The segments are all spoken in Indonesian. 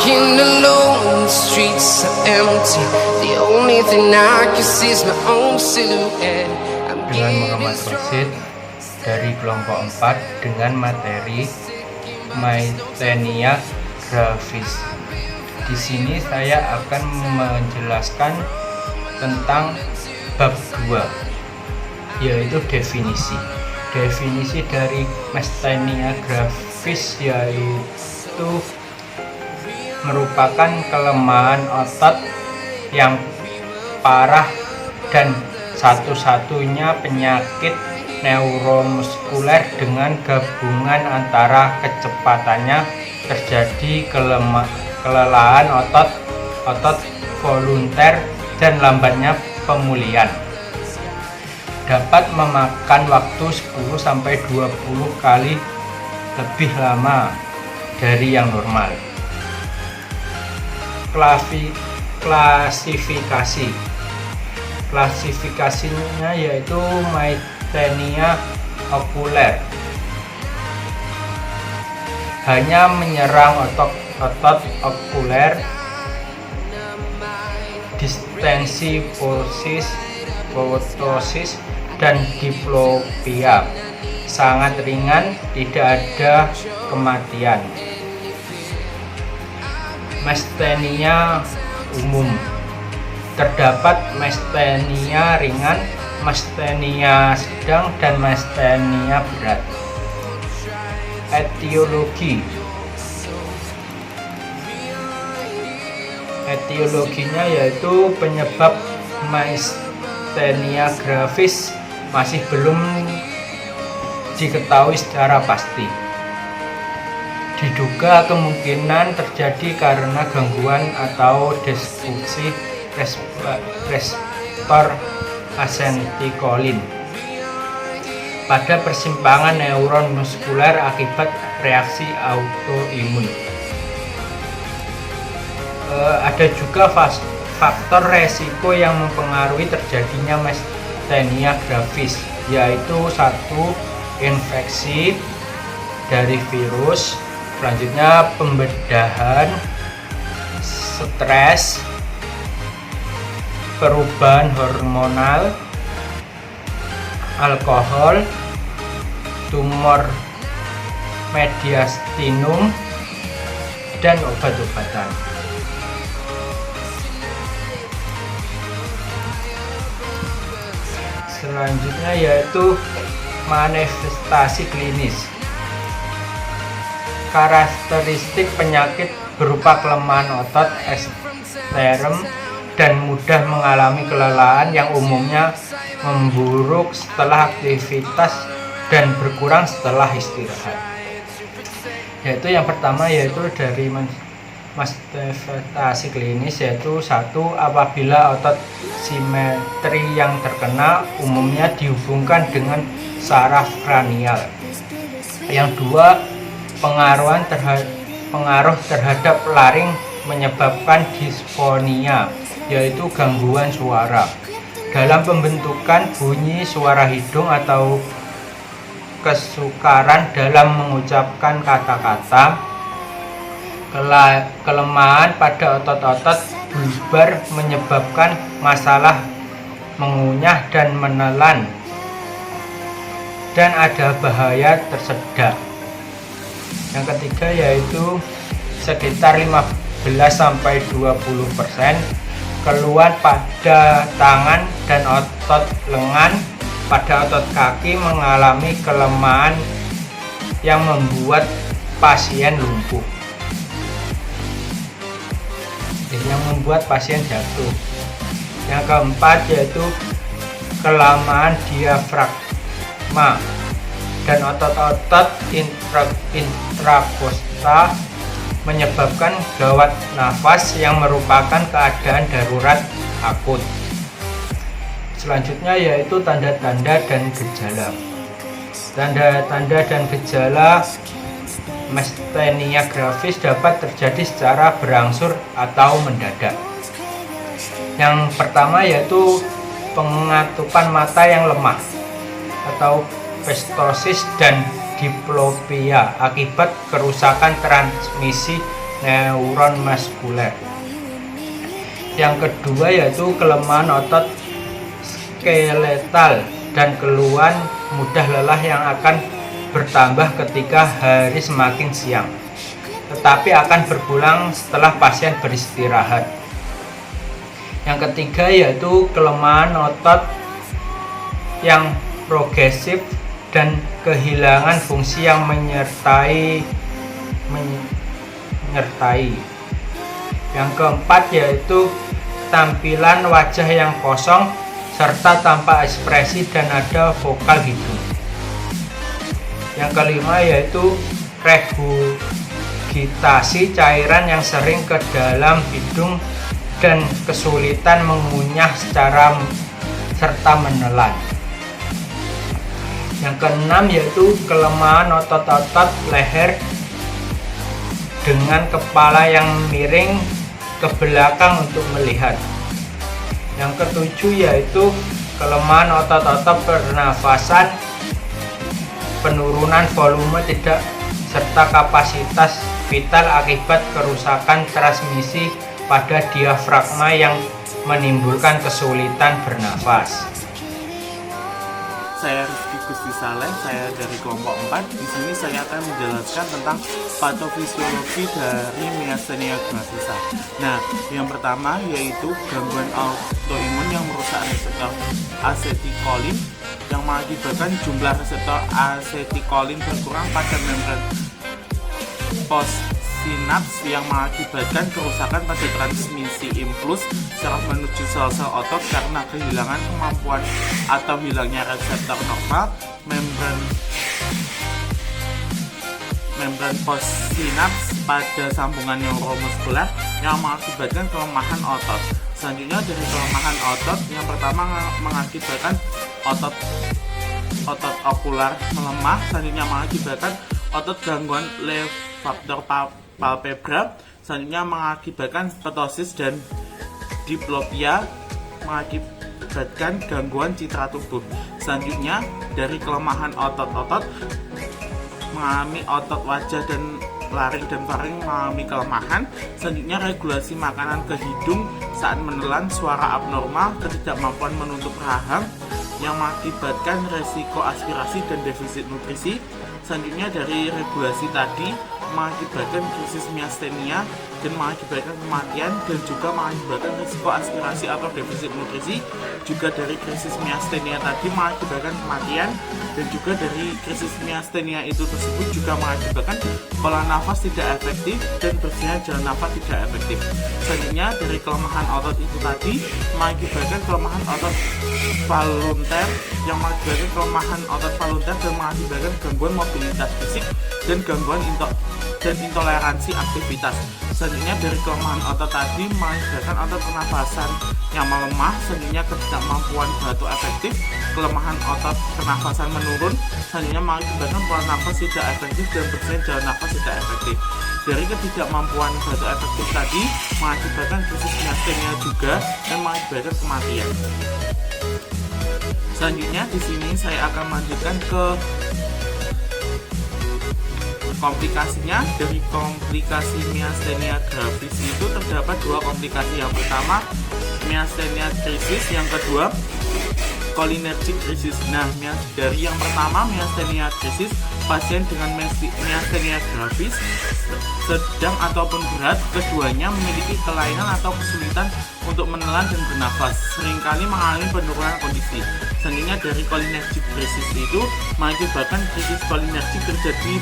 walking alone, the streets are empty. The only thing I can see is my own silhouette. Dengan Muhammad Rosid dari kelompok 4 dengan materi Myasthenia Gravis. Di sini saya akan menjelaskan tentang bab 2, yaitu definisi. Definisi dari Myasthenia Gravis yaitu merupakan kelemahan otot yang parah dan satu-satunya penyakit neuromuskuler dengan gabungan antara kecepatannya terjadi kelelahan otot volunter dan lambatnya pemulihan. Dapat memakan waktu 10-20 kali lebih lama dari yang normal. Klasifikasinya yaitu myasthenia okuler, hanya menyerang otot okuler, distensi ptosis dan diplopia. Sangat ringan, tidak ada kematian. Myasthenia umum. Terdapat myasthenia ringan, myasthenia sedang, dan myasthenia berat. Etiologinya yaitu penyebab Myasthenia Gravis masih belum diketahui secara pasti. Diduga kemungkinan terjadi karena gangguan atau disfungsi reseptor asetilkolin pada persimpangan neuron muskuler akibat reaksi autoimun. Ada juga faktor resiko yang mempengaruhi terjadinya Myasthenia Gravis, yaitu 1. Infeksi dari virus, selanjutnya pembedahan, stres, perubahan hormonal, alkohol, tumor mediastinum, dan obat-obatan. Selanjutnya yaitu manifestasi klinis. Karakteristik penyakit berupa kelemahan otot ekstrem dan mudah mengalami kelelahan yang umumnya memburuk setelah aktivitas dan berkurang setelah istirahat. Yaitu yang pertama yaitu dari manifestasi klinis, yaitu 1. Apabila otot simetri yang terkena umumnya dihubungkan dengan saraf kranial. Yang 2. Pengaruh terhadap laring menyebabkan disfonia, yaitu gangguan suara dalam pembentukan bunyi suara hidung atau kesukaran dalam mengucapkan kata-kata. Kelemahan pada otot-otot bulbar menyebabkan masalah mengunyah dan menelan, dan ada bahaya tersedak. Yang ketiga yaitu sekitar 15-20% keluhan pada tangan dan otot lengan. Pada otot kaki mengalami kelemahan yang membuat pasien lumpuh, yang membuat pasien jatuh. Yang keempat yaitu kelemahan diafragma dan otot-otot intrakosta menyebabkan gawat nafas yang merupakan keadaan darurat akut. Selanjutnya yaitu tanda-tanda dan gejala. Tanda-tanda dan gejala Myasthenia Gravis dapat terjadi secara berangsur atau mendadak. Yang pertama yaitu pengatupan mata yang lemah atau ptosis dan diplopia akibat kerusakan transmisi neuron muskuler. Yang kedua yaitu kelemahan otot skeletal dan keluhan mudah lelah yang akan bertambah ketika hari semakin siang, tetapi akan berpulang setelah pasien beristirahat. Yang ketiga yaitu kelemahan otot yang progresif dan kehilangan fungsi yang menyertai. Yang keempat yaitu tampilan wajah yang kosong serta tanpa ekspresi dan ada vokal hidung. Yang kelima yaitu regurgitasi cairan yang sering ke dalam hidung dan kesulitan mengunyah serta menelan. Yang keenam yaitu kelemahan otot-otot leher dengan kepala yang miring ke belakang untuk melihat. Yang ketujuh yaitu kelemahan otot-otot pernafasan, penurunan volume tidak serta kapasitas vital akibat kerusakan transmisi pada diafragma yang menimbulkan kesulitan bernafas. Saya Rizky Gusti Saleh, saya dari kelompok 4. Di sini saya akan menjelaskan tentang patofisiologi dari myasthenia gravis. Nah, yang pertama yaitu gangguan autoimun yang merusak reseptor asetilkolin yang mengakibatkan jumlah reseptor asetilkolin berkurang pada membran postsinaps yang mengakibatkan kerusakan pada transmisi impuls saraf menuju sel-sel otot karena kehilangan kemampuan atau hilangnya reseptor normal membran postsinaps pada sambungan neuromuskuler yang mengakibatkan kelemahan otot. Selanjutnya dari kelemahan otot, yang pertama mengakibatkan otot okular melemah, selanjutnya mengakibatkan otot gangguan levator palpebra, selanjutnya mengakibatkan ptosis dan diplopia, mengakibatkan gangguan citra tubuh. Selanjutnya dari kelemahan otot-otot mengalami otot wajah dan laring dan faring mengalami kelemahan. Selanjutnya regulasi makanan ke hidung saat menelan, suara abnormal, ketidakmampuan menutup rahang yang mengakibatkan resiko aspirasi dan defisit nutrisi. Selanjutnya dari regulasi tadi mengakibatkan krisis myasthenia dan mengakibatkan kematian dan juga mengakibatkan risiko aspirasi atau defisit nutrisi. Juga dari krisis myasthenia tadi mengakibatkan kematian dan juga dari krisis myasthenia itu tersebut juga mengakibatkan pola nafas tidak efektif dan bersihan jalan nafas tidak efektif. Selanjutnya dari kelemahan otot itu tadi mengakibatkan kelemahan otot volunteer yang mengakibatkan kelemahan otot volunteer dan mengakibatkan gangguan mobilitas fisik dan gangguan intoleransi aktivitas. Selanjutnya dari kelemahan otot tadi mengakibatkan otot pernafasan yang melemah, selanjutnya ketidakmampuan batuk efektif, kelemahan otot pernafasan menurun, selanjutnya mengakibatkan pola nafas tidak efektif dan bersihan jalan nafas tidak efektif. Dari ketidakmampuan batuk efektif tadi mengakibatkan krisis myasthenia juga dan mengakibatkan kematian. Selanjutnya di sini saya akan melanjutkan ke komplikasinya. Dari komplikasi myasthenia gravis itu terdapat dua komplikasi. Yang pertama myasthenia crisis, yang kedua cholinergic crisis. Nah, dari yang pertama myasthenia crisis, pasien dengan myasthenia gravis sedang ataupun berat, keduanya memiliki kelainan atau kesulitan untuk menelan dan bernafas, seringkali mengalami penurunan kondisi. Selanjutnya dari cholinergic crisis itu mengakibatkan krisis cholinergic terjadi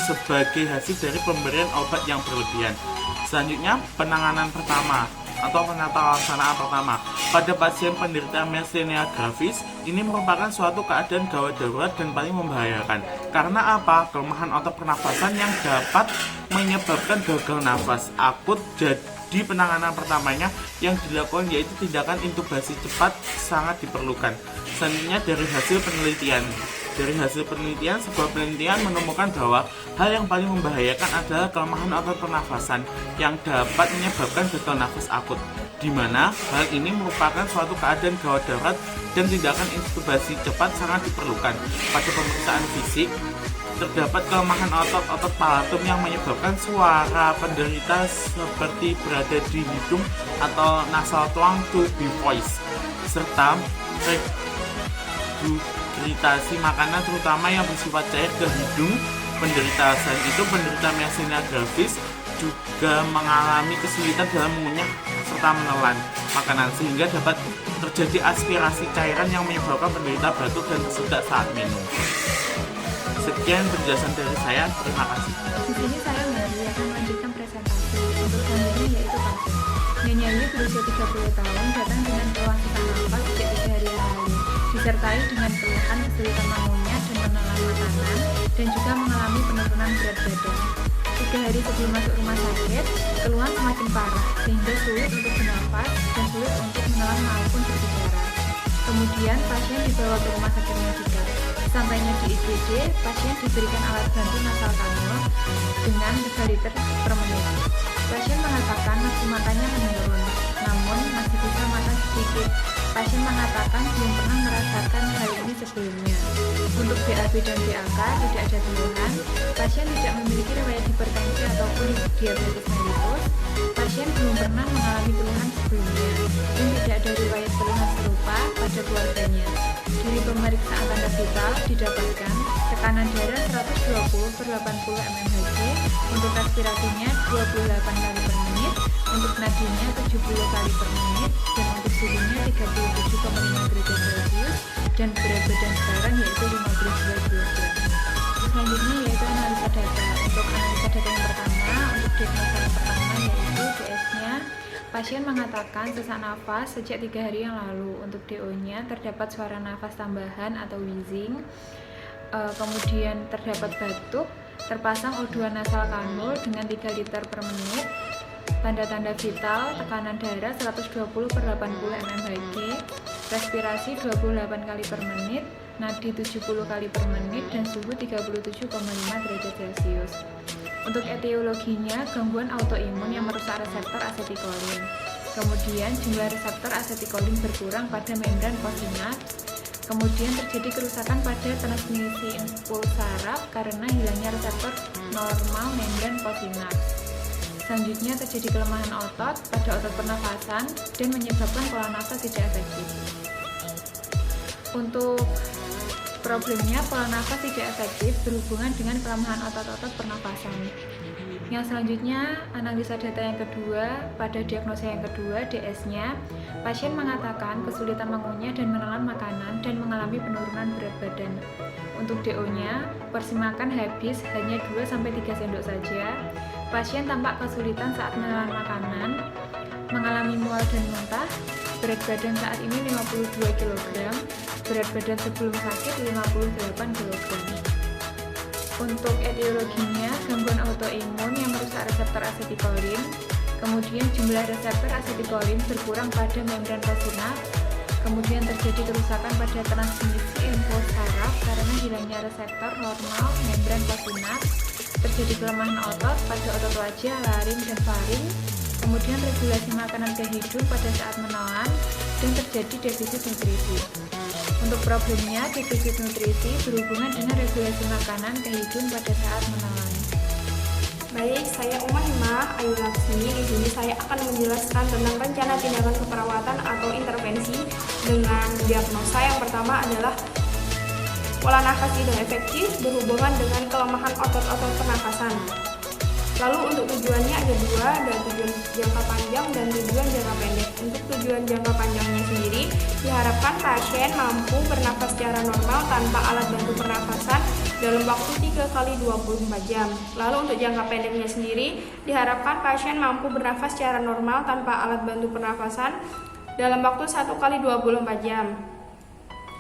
sebagai hasil dari pemberian obat yang berlebihan. Selanjutnya penanganan pertama atau penata laksanaan pertama pada pasien penderita myasthenia gravis. Ini merupakan suatu keadaan gawat darurat dan paling membahayakan. Karena apa? Kelemahan otot pernafasan yang dapat menyebabkan gagal nafas akut. Jadi penanganan pertamanya yang dilakukan yaitu tindakan intubasi cepat sangat diperlukan. Selanjutnya dari hasil penelitian. Dari hasil penelitian, sebuah penelitian menemukan bahwa hal yang paling membahayakan adalah kelemahan otot pernafasan yang dapat menyebabkan gagal nafas akut, di mana hal ini merupakan suatu keadaan gawat darurat dan tindakan intubasi cepat sangat diperlukan. Pada pemeriksaan fisik, terdapat kelemahan otot-otot palatum yang menyebabkan suara penderita seperti berada di hidung atau nasal twang to be voice, serta regurgitasi makanan terutama yang bersifat cair ke hidung. Penderita selain itu, penderita myasthenia gravis juga mengalami kesulitan dalam mengunyah serta menelan makanan, sehingga dapat terjadi aspirasi cairan yang menyebabkan penderita batuk dan sesak saat minum. Sekian penjelasan dari saya, terima kasih. Di sini saya Mary akan melanjutkan presentasi. Untuk selanjutnya yaitu pasien. Nyanyi berusia 30 tahun datang dengan keluhan sesak napas sejak 3 hari yang lalu, disertai dengan keluhan kesulitan mengunyah dan menelan makanan, dan juga mengalami penurunan berat badan. 3 hari sebelum masuk rumah sakit, keluhan semakin parah sehingga sulit untuk bernafas dan sulit untuk menelan maupun berbicara. Kemudian pasien dibawa ke rumah sakit medika. Sampainya di IGD, pasien diberikan alat bantu nasal kanul dengan 3 liter per menit. Pasien mengatakan nafsu makannya menurun, namun masih bisa makan sedikit. Pasien mengatakan belum pernah merasakan hal ini sebelumnya. Untuk BAB dan BAK tidak ada keluhan. Pasien tidak memiliki riwayat hipertensi ataupun diabetes mellitus. Pasien belum pernah mengalami keluhan sebelumnya dan tidak ada riwayat keluhan serupa pada keluarganya. Dari pemeriksaan tanda vital didapatkan tekanan darah 120/80 mmHg, untuk respirasinya 28 kali per menit, untuk nadinya 70 kali per menit, dan untuk suhunya 37,5 derajat Celcius, dan berat badan sekarang yaitu 15 kg. Selanjutnya yaitu analisa data. Untuk analisa data yang pertama, untuk diagnosa yang pertama yaitu DS-nya, pasien mengatakan sesak nafas sejak 3 hari yang lalu. Untuk DO-nya terdapat suara nafas tambahan atau wheezing, kemudian terdapat batuk, terpasang O2 nasal kanul dengan 3 liter per menit, tanda-tanda vital, tekanan darah 120/80 mmHg, respirasi 28 kali per menit, nadi 70 kali per menit, dan suhu 37,5 derajat Celcius. Untuk etiologinya, gangguan autoimun yang merusak reseptor asetikolin. Kemudian jumlah reseptor asetikolin berkurang pada membran posinaps. Kemudian terjadi kerusakan pada transmisi impuls saraf karena hilangnya reseptor normal membran posinaps. Selanjutnya terjadi kelemahan otot pada otot pernafasan dan menyebabkan pola nafas tidak efektif. Untuk problemnya, pola nafas tidak efektif berhubungan dengan kelemahan otot-otot pernafasan. Yang selanjutnya, analisa data yang kedua, pada diagnosa yang kedua, DS-nya, pasien mengatakan kesulitan mengunyah dan menelan makanan dan mengalami penurunan berat badan. Untuk DO-nya, porsi makan habis hanya 2-3 sendok saja. Pasien tampak kesulitan saat menelan makanan, mengalami mual dan muntah. Berat badan saat ini 52 kg, berat badan sebelum sakit 58 kg. Untuk etiologinya, gangguan autoimun yang merusak reseptor asetikolin, kemudian jumlah reseptor asetikolin berkurang pada membran posinaps, kemudian terjadi kerusakan pada transmisi impuls saraf karena hilangnya reseptor normal membran posinaps, terjadi kelemahan otot pada otot wajah, laring, dan faring, kemudian regulasi makanan ke hidung pada saat menelan, dan terjadi defisit nutrisi. Untuk problemnya, defisit nutrisi berhubungan dengan regulasi makanan ke hidung pada saat menelan. Baik, saya Umahimah Ayu Laksmi. Di sini saya akan menjelaskan tentang rencana tindakan keperawatan atau intervensi dengan diagnosa. Yang pertama adalah pola nafas tidak efektif berhubungan dengan kelemahan otot-otot pernafasan. Lalu untuk tujuannya ada dua, ada tujuan jangka panjang dan tujuan jangka pendek. Untuk tujuan jangka panjangnya sendiri, diharapkan pasien mampu bernafas secara normal tanpa alat bantu pernafasan dalam waktu 3x24 jam. Lalu untuk jangka pendeknya sendiri, diharapkan pasien mampu bernafas secara normal tanpa alat bantu pernafasan dalam waktu 1x24 jam.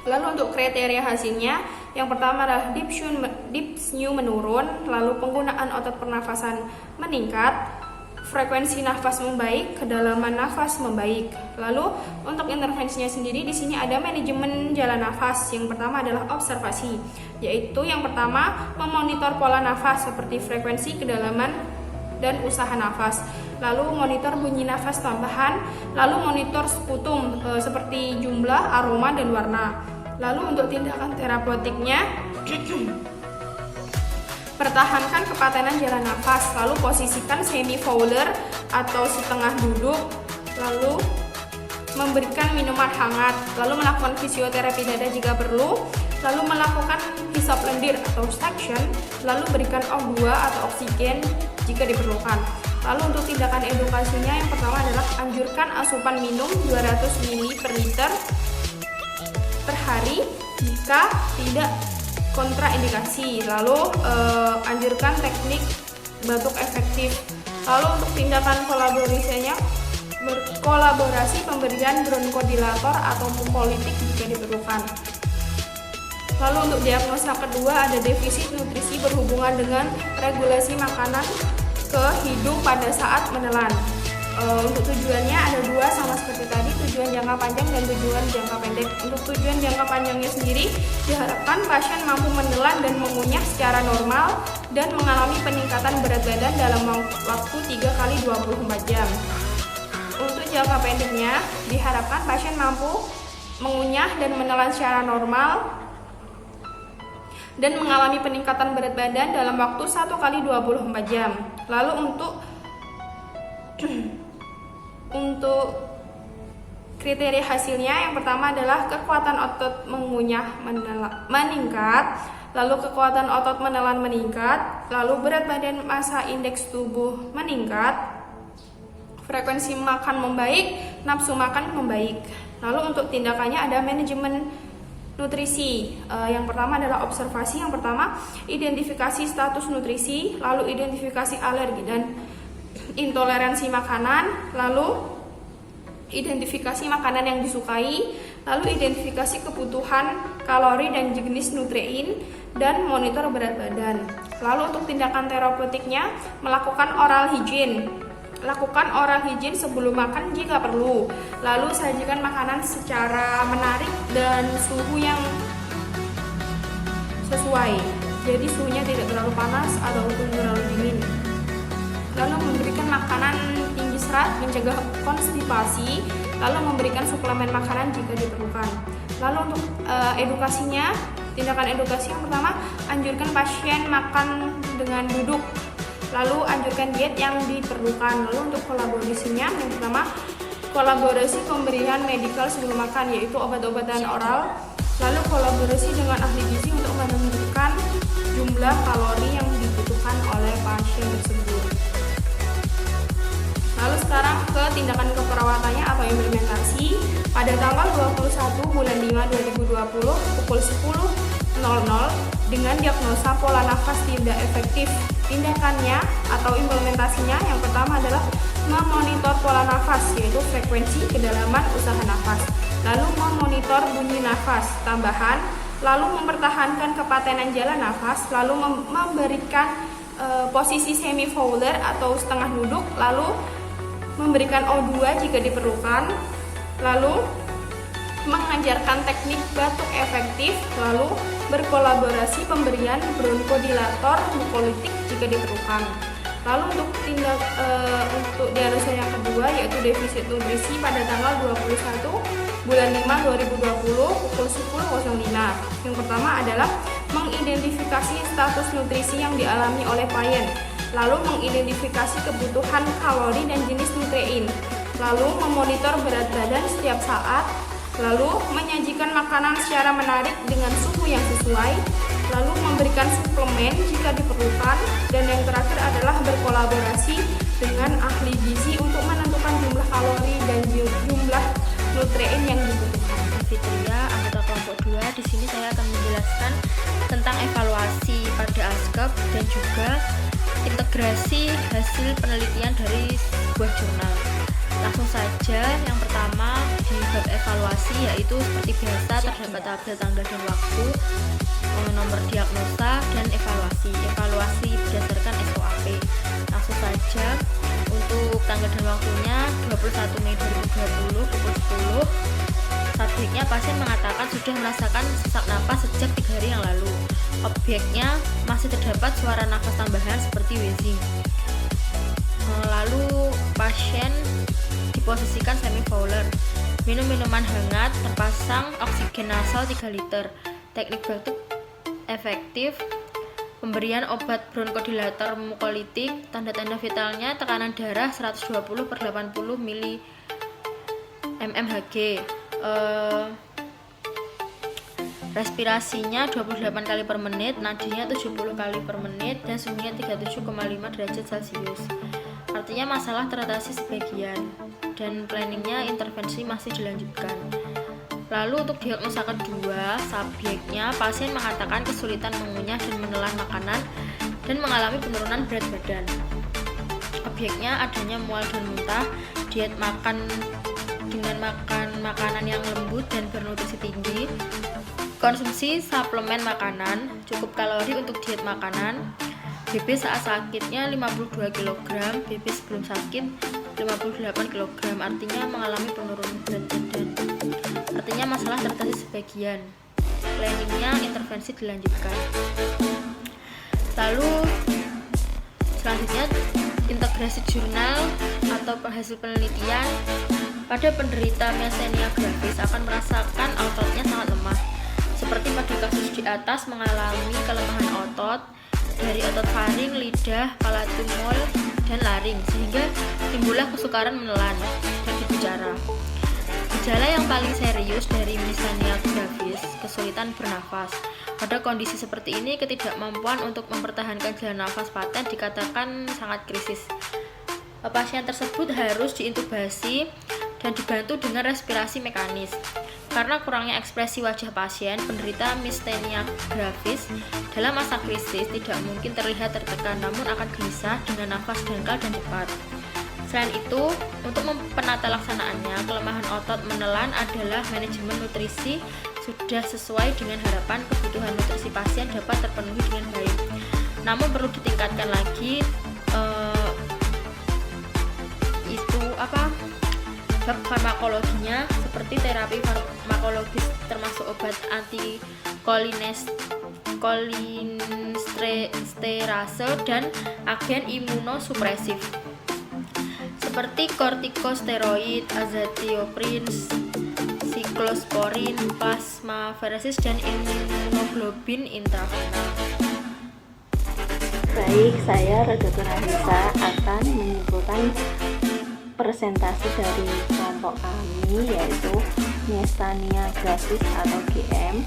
Lalu untuk kriteria hasilnya, yang pertama adalah dyspnea menurun, lalu penggunaan otot pernafasan meningkat, frekuensi nafas membaik, kedalaman nafas membaik. Lalu untuk intervensinya sendiri di sini ada manajemen jalan nafas. Yang pertama adalah observasi, yaitu yang pertama memonitor pola nafas seperti frekuensi, kedalaman, dan usaha nafas. Lalu monitor bunyi nafas tambahan, lalu monitor sputum seperti jumlah, aroma, dan warna. Lalu untuk tindakan terapeutiknya Pertahankan kepatenan jalan nafas, lalu posisikan semi fowler atau setengah duduk, lalu memberikan minuman hangat, lalu melakukan fisioterapi dada jika perlu, lalu melakukan hisap lendir atau suction, lalu berikan O2 atau oksigen jika diperlukan. Lalu untuk tindakan edukasinya, yang pertama adalah anjurkan asupan minum 200 ml per liter per hari jika tidak kontraindikasi. Lalu anjurkan teknik batuk efektif. Lalu untuk tindakan berkolaborasi pemberian bronkodilator atau mukolitik jika diperlukan. Lalu untuk diagnosa kedua ada defisit nutrisi berhubungan dengan regulasi makanan ke hidung pada saat menelan. Untuk tujuannya ada dua, sama seperti tadi, tujuan jangka panjang dan tujuan jangka pendek. Untuk tujuan jangka panjangnya sendiri, diharapkan pasien mampu menelan dan mengunyah secara normal dan mengalami peningkatan berat badan dalam waktu 3 kali 24 jam. Untuk jangka pendeknya, diharapkan pasien mampu mengunyah dan menelan secara normal dan mengalami peningkatan berat badan dalam waktu 1 kali 24 jam. Lalu untuk kriteria hasilnya, yang pertama adalah kekuatan otot mengunyah meningkat, lalu kekuatan otot menelan meningkat, lalu berat badan massa indeks tubuh meningkat, frekuensi makan membaik, nafsu makan membaik. Lalu untuk tindakannya ada manajemen nutrisi. Yang pertama adalah observasi. Yang pertama, identifikasi status nutrisi, lalu identifikasi alergi dan intoleransi makanan, lalu identifikasi makanan yang disukai, lalu identifikasi kebutuhan kalori dan jenis nutrien, dan monitor berat badan. Lalu untuk tindakan terapeutiknya, melakukan oral hygiene. Lakukan oral hygiene sebelum makan jika perlu. Lalu sajikan makanan secara menarik dan suhu yang sesuai. Jadi suhunya tidak terlalu panas atau terlalu dingin. Lalu memberikan makanan tinggi serat, mencegah konstipasi, lalu memberikan suplemen makanan jika diperlukan. Lalu untuk edukasinya, tindakan edukasi yang pertama, anjurkan pasien makan dengan duduk. Lalu anjurkan diet yang diperlukan. Lalu untuk kolaborasinya, yang pertama, kolaborasi pemberian medikal sebelum makan, yaitu obat-obatan oral. Lalu kolaborasi dengan ahli gizi untuk menentukan jumlah kalori yang dibutuhkan oleh pasien tersebut. Lalu sekarang ke tindakan keperawatannya atau implementasi. Pada tanggal 21 bulan 5 2020 pukul 10.00 dengan diagnosa pola nafas tidak efektif. Tindakannya atau implementasinya, yang pertama adalah memonitor pola nafas, yaitu frekuensi, kedalaman, usaha nafas. Lalu memonitor bunyi nafas tambahan, lalu mempertahankan kepatenan jalan nafas, lalu memberikan posisi semi fowler atau setengah duduk, lalu memberikan O2 jika diperlukan, lalu mengajarkan teknik batuk efektif, lalu berkolaborasi pemberian bronkodilator mukolitik jika diperlukan. Lalu untuk diagnosa yang kedua, yaitu defisit nutrisi pada tanggal 21 bulan 5 2020 pukul 10.05. Yang pertama adalah mengidentifikasi status nutrisi yang dialami oleh pasien, lalu mengidentifikasi kebutuhan kalori dan jenis nutrien, lalu memonitor berat badan setiap saat, lalu menyajikan makanan secara menarik dengan suhu yang sesuai, lalu memberikan suplemen jika diperlukan, dan yang terakhir adalah berkolaborasi dengan ahli gizi untuk menentukan jumlah kalori dan jumlah nutrien yang dibutuhkan. Fitria, anggota kelompok 2. Di sini saya akan menjelaskan tentang evaluasi pada ASKEP dan juga integrasi hasil penelitian dari sebuah jurnal. Langsung saja, yang pertama di bab evaluasi, yaitu seperti biasa terdapat tabel tanggal dan waktu, nomor diagnosa, dan evaluasi berdasarkan SOAP. Langsung saja, untuk tanggal dan waktunya 21 Mei 2020 pukul 10. Subjeknya, pasien mengatakan sudah merasakan sesak napas sejak 3 hari yang lalu. Objeknya, masih terdapat suara nafas tambahan seperti wheezing. Lalu pasien diposisikan semi fowler, minum minuman hangat, terpasang oksigen nasal 3 liter, teknik batuk efektif, pemberian obat bronkodilator mukolitik, tanda-tanda vitalnya tekanan darah 120/80 mmHg, respirasinya 28 kali per menit, nadinya 70 kali per menit, dan suhunya 37,5 derajat Celcius. Artinya masalah teratasi sebagian, dan planningnya intervensi masih dilanjutkan. Lalu untuk diagnosa kedua, subjeknya pasien mengatakan kesulitan mengunyah dan menelan makanan dan mengalami penurunan berat badan. Objeknya adanya mual dan muntah, diet makan dengan makanan yang lembut dan bernutrisi tinggi, konsumsi suplemen makanan, cukup kalori untuk diet makanan, BB saat sakitnya 52 kg, BB sebelum sakit 58 kg, artinya mengalami penurunan berat badan. Artinya masalah teratasi sebagian. Planningnya intervensi dilanjutkan. Lalu selanjutnya integrasi jurnal atau hasil penelitian. Pada penderita myasthenia gravis akan merasakan ototnya sangat lemah. Seperti pada kasus di atas mengalami kelemahan otot dari otot faring, lidah, palatumol, dan laring, sehingga timbullah kesukaran menelan dan berbicara. Gejala yang paling serius dari myasthenia gravis, kesulitan bernafas. Pada kondisi seperti ini, ketidakmampuan untuk mempertahankan jalan nafas paten dikatakan sangat krisis. Pasien tersebut harus diintubasi dan dibantu dengan respirasi mekanis. Karena kurangnya ekspresi wajah pasien, penderita myasthenia gravis dalam masa krisis tidak mungkin terlihat tertekan, namun akan gelisah dengan nafas dangkal dan cepat. Selain itu, untuk penata laksanaannya, kelemahan otot menelan adalah manajemen nutrisi sudah sesuai dengan harapan kebutuhan nutrisi pasien dapat terpenuhi dengan baik. Namun perlu ditingkatkan lagi bab farmakologinya, seperti terapi farmakologis termasuk obat anti-kolinsterase dan agen imunosupresif seperti kortikosteroid, azathioprine, siklosporin, plasmapheresis, dan imunoglobulin intravenal. Baik, saya Dr. Anissa akan menyimpulkan presentasi dari kelompok kami, yaitu myasthenia gravis atau GM,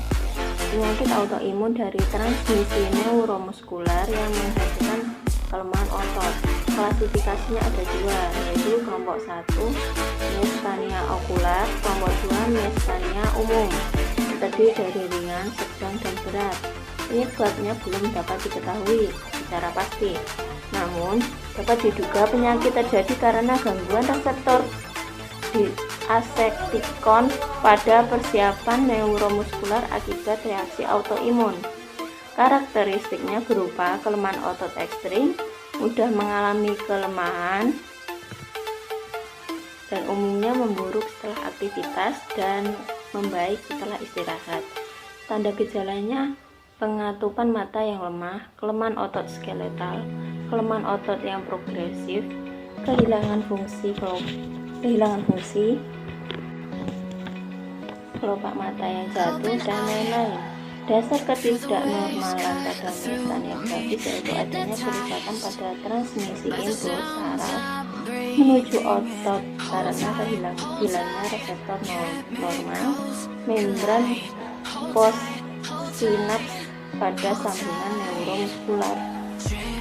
penyakit autoimun dari transmisi neuromuskular yang menghasilkan kelemahan otot. Klasifikasinya ada dua, yaitu kelompok 1 myasthenia okular, kelompok 2 myasthenia umum, terdiri dari ringan, sedang, dan berat. Penyebabnya belum dapat diketahui secara pasti, namun dapat diduga penyakit terjadi karena gangguan reseptor di asektikon pada persiapan neuromuskular akibat reaksi autoimun. Karakteristiknya berupa kelemahan otot ekstrim, mudah mengalami kelemahan, dan umumnya memburuk setelah aktivitas dan membaik setelah istirahat. Tanda gejalanya pengatupan mata yang lemah, kelemahan otot skeletal, kelemahan otot yang progresif, kehilangan fungsi, kelopak mata yang jatuh, dan lain-lain. Dasar ketidaknormalan pada myasthenia gravis yaitu adanya kerusakan pada transmisi input saraf menuju otot karena hilangnya reseptor normal membran postsinaps pada sambungan neuromuskular.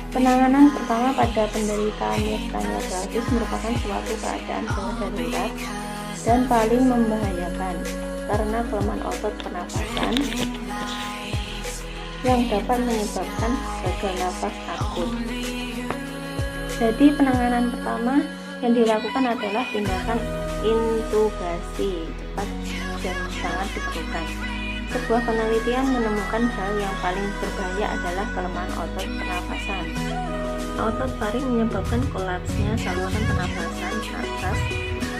Penanganan pertama pada penderita myasthenia gravis merupakan suatu keadaan sangat darurat dan paling membahayakan karena kelemahan otot pernapasan yang dapat menyebabkan gagal nafas akut. Jadi penanganan pertama yang dilakukan adalah tindakan intubasi cepat dan sangat diperlukan. Sebuah penelitian menemukan hal yang paling berbahaya adalah kelemahan otot pernapasan. Otot faring menyebabkan kolapsnya saluran pernapasan atas,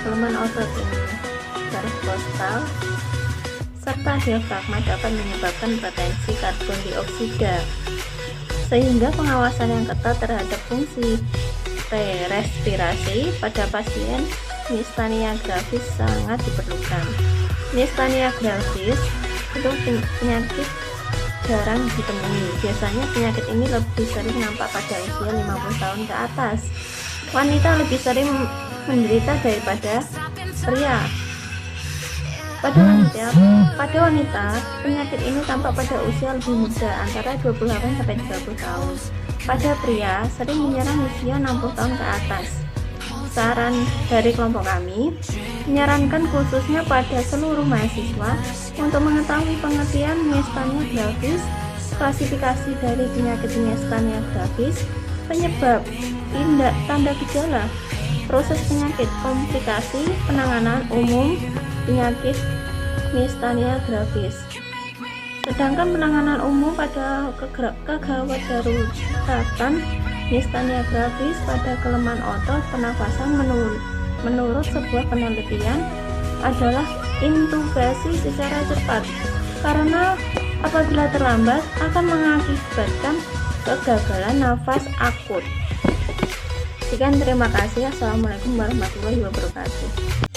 kelemahan otot interkostal serta diafragma dapat menyebabkan retensi karbon dioksida, sehingga pengawasan yang ketat terhadap fungsi respirasi pada pasien myasthenia gravis sangat diperlukan. Myasthenia gravis itu penyakit jarang ditemui. Biasanya penyakit ini lebih sering nampak pada usia 50 tahun ke atas. Wanita lebih sering menderita daripada pria. Pada wanita, penyakit ini tampak pada usia lebih muda, antara 28 sampai 30 tahun. Pada pria, sering menyerang usia 60 tahun ke atas. Saran dari kelompok kami, menyarankan khususnya pada seluruh mahasiswa untuk mengetahui pengertian miastenia gravis, klasifikasi dari penyakit miastenia gravis, penyebab, tanda gejala, proses penyakit, komplikasi, penanganan umum penyakit miastenia gravis. Sedangkan penanganan umum pada kegawat daruratan miastenia gravis pada kelemahan otot pernafasan menurut sebuah penelitian adalah intubasi secara cepat, karena apabila terlambat akan mengakibatkan kegagalan nafas akut. Sekian, terima kasih. Assalamualaikum warahmatullahi wabarakatuh.